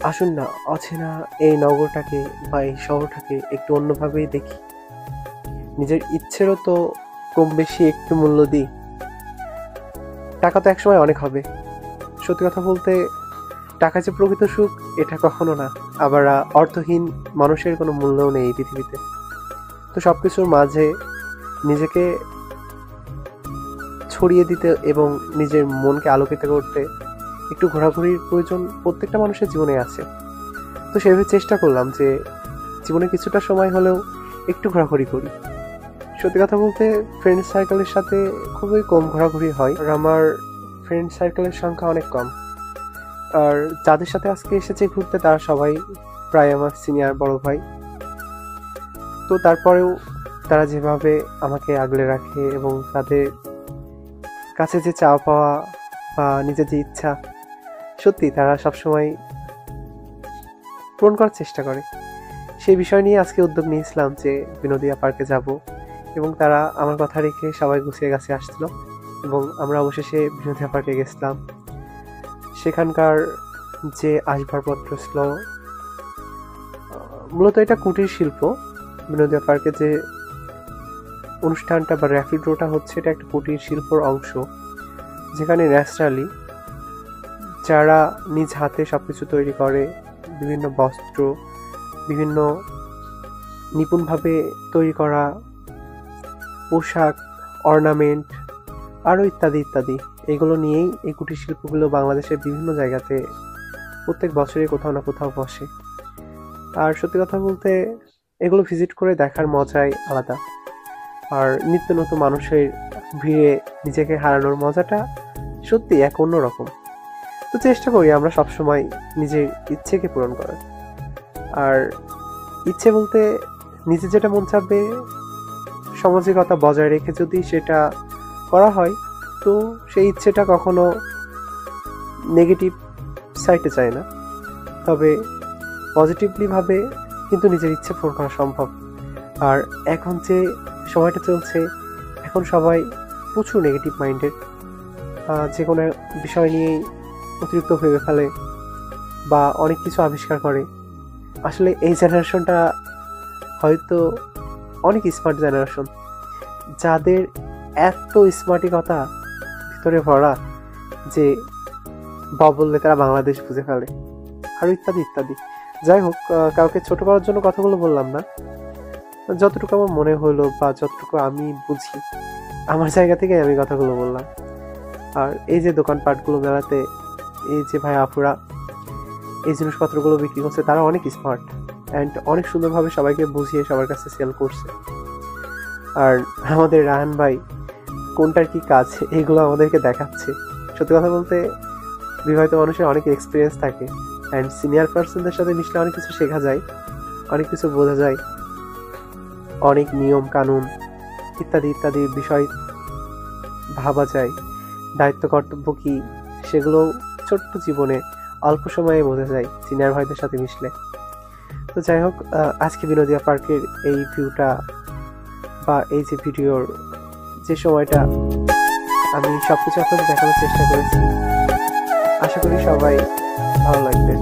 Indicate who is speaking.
Speaker 1: আসুন না অচেনা এই নগরটাকে বা এই শহরটাকে একটু অন্যভাবেই দেখি। নিজের ইচ্ছেরও তো কম বেশি একটু মূল্য দিই। টাকা তো একসময় অনেক হবে। সত্যি কথা বলতে টাকা যে প্রকৃত সুখ এটা কখনো না। আবার অর্থহীন মানুষের কোনো মূল্যও নেই এই পৃথিবীতে। তো সবকিছুর মাঝে নিজেকে ছড়িয়ে দিতে এবং নিজের মনকে আলোকিত করতে একটু ঘোরাঘুরির প্রয়োজন প্রত্যেকটা মানুষের জীবনে আছে। তো সেভাবে চেষ্টা করলাম যে জীবনে কিছুটা সময় হলেও একটু ঘোরাঘুরি করি। সত্যি কথা বলতে ফ্রেন্ড সার্কেলের সাথে খুবই কম ঘোরাঘুরি হয়, আর আমার ফ্রেন্ড সার্কেলের সংখ্যা অনেক কম। আর যাদের সাথে আজকে এসেছে ঘুরতে তারা সবাই প্রায় আমার সিনিয়র বড় ভাই। তো তারপরেও তারা যেভাবে আমাকে আগলে রাখে এবং তাদের কাছে যে চাওয়া পাওয়া বা নিজের যে ইচ্ছা, সত্যি তারা সবসময় পূরণ করার চেষ্টা করে। সেই বিষয় নিয়ে আজকে উদ্যোগ নিয়েছিলাম যে বিনোদিয়া পার্কে যাব, এবং তারা আমার কথা রেখে সবাই গুছিয়ে গাছে আসছিল এবং আমরা অবশেষে বিনোদিয়া পার্কে গেছিলাম। সেখানকার যে আসবাবপত্র ছিল, মূলত এটা কুটির শিল্প। বিনোদিয়া পার্কে যে অনুষ্ঠানটা বা র্যাপিড ড্রটা হচ্ছে, এটা একটা কুটির শিল্পর অংশ, যেখানে ন্যাচারালি যারা নিজ হাতে সবকিছু তৈরি করে, বিভিন্ন বস্ত্র, বিভিন্ন নিপুণভাবে তৈরি করা পোশাক, অর্নামেন্ট আরও ইত্যাদি ইত্যাদি, এগুলো নিয়েই এই কুটির শিল্পগুলো বাংলাদেশের বিভিন্ন জায়গাতে প্রত্যেক বছরই কোথাও না কোথাও বসে। আর সত্যি কথা বলতে এগুলো ভিজিট করে দেখার মজাই আলাদা। আর নিত্য নতুন মানুষের ভিড়ে নিজেকে হারানোর মজাটা সত্যি এক অন্যরকম। তো চেষ্টা করি আমরা সবসময় নিজের ইচ্ছেকে পূরণ করার। আর ইচ্ছে বলতে নিজে যেটা মন চাবে সামাজিকতা বজায় রেখে যদি সেটা করা হয়, তো সেই ইচ্ছেটা কখনো নেগেটিভ সাইডে যায় না। তবে পজিটিভলি ভাবে কিন্তু নিজের ইচ্ছে পূরণ করা সম্ভব। আর এখন যে সময়টা চলছে, এখন সবাই প্রচুর নেগেটিভ মাইন্ডেড, যে কোনো বিষয় নিয়েই অতিরিক্ত ভেবে ফেলে বা অনেক কিছু আবিষ্কার করে। আসলে এই জেনারেশনটা হয়তো অনেক স্মার্ট জেনারেশন, যাদের এত স্মার্টিকতা ভিতরে ভরা যে বললে তারা বাংলাদেশ বুঝে ফেলে, আরও ইত্যাদি ইত্যাদি। যাই হোক, কাউকে ছোট করার জন্য কথাগুলো বললাম না, যতটুকু আমার মনে হলো বা যতটুকু আমি বুঝি আমার জায়গা থেকে আমি কথাগুলো বললাম। আর এই যে দোকানপাটগুলো মেলাতে এই যে ভাই আপুরা এই জিনিসপত্রগুলো বিক্রি করছে, তারা অনেক স্মার্ট অ্যান্ড অনেক সুন্দরভাবে সবাইকে বুঝিয়ে সবার কাছে সেল করছে। আর আমাদের রাহান ভাই কোনটার কি কাজ এগুলো আমাদেরকে দেখাচ্ছে। সত্যি কথা বলতে বিবাহিত মানুষের অনেক এক্সপিরিয়েন্স থাকে, অ্যান্ড সিনিয়র পার্সনদের সাথে মিশলে অনেক কিছু শেখা যায়, অনেক কিছু বোঝা যায়, অনেক নিয়ম কানুন ইত্যাদি ইত্যাদি বিষয় ভাবা যায়। দায়িত্ব কর্তব্য কি সেগুলো ছোট্ট জীবনে অল্প সময়ে বোঝা যায় সিনিয়র ভাইদের সাথে মিশলে। তো যাই হোক, আজকে বিনোদিয়া পার্কের এই ভিউটা বা এই যে ভিডিওর যে সময়টা আমি সবকিছু আপনাদের দেখানোর চেষ্টা করেছি, আশা করি সবাই ভালো লাগবে।